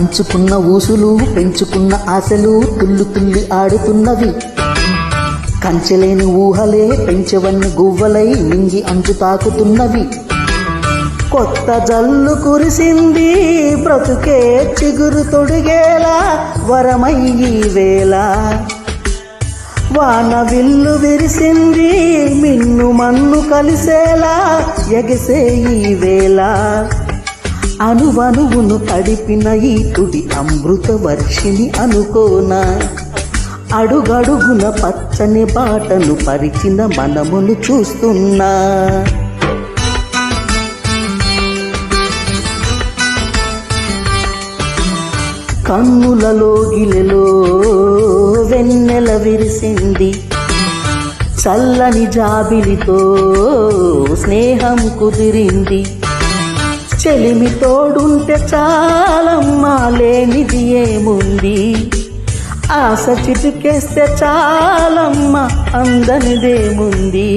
పంచుకున్న ఊసులు పెంచుకున్న ఆశలు తుల్లి తుల్లి ఆడుతున్నవి. కంచెలేని ఊహలే పెంచవన్ని గువ్వలై మింగి అంచు తాకుతున్నవి. కొత్త జల్లు కురిసింది బ్రతుకే చిగురు తొడిగేలా వరమై ఈ వేళ. వాన విల్లు విరిసింది మిన్ను మన్ను కలిసేలా ఎగసే ఈ వేళ. అనువనువును తడిపిన ఈ తుడి అమృత వర్షిని అనుకోనా. అడుగడుగున పచ్చని బాటను పరిచిన మనమును చూస్తున్నా. కన్నులలో గిలెలో వెన్నెల విరిసింది. చల్లని జాబిలితో స్నేహం కుదిరింది. చెలిమి తోడుంటే చాలమ్మా లేనిది ఏముంది. ఆశ చిటికేస్తే చాలమ్మా అందనిదేముంది.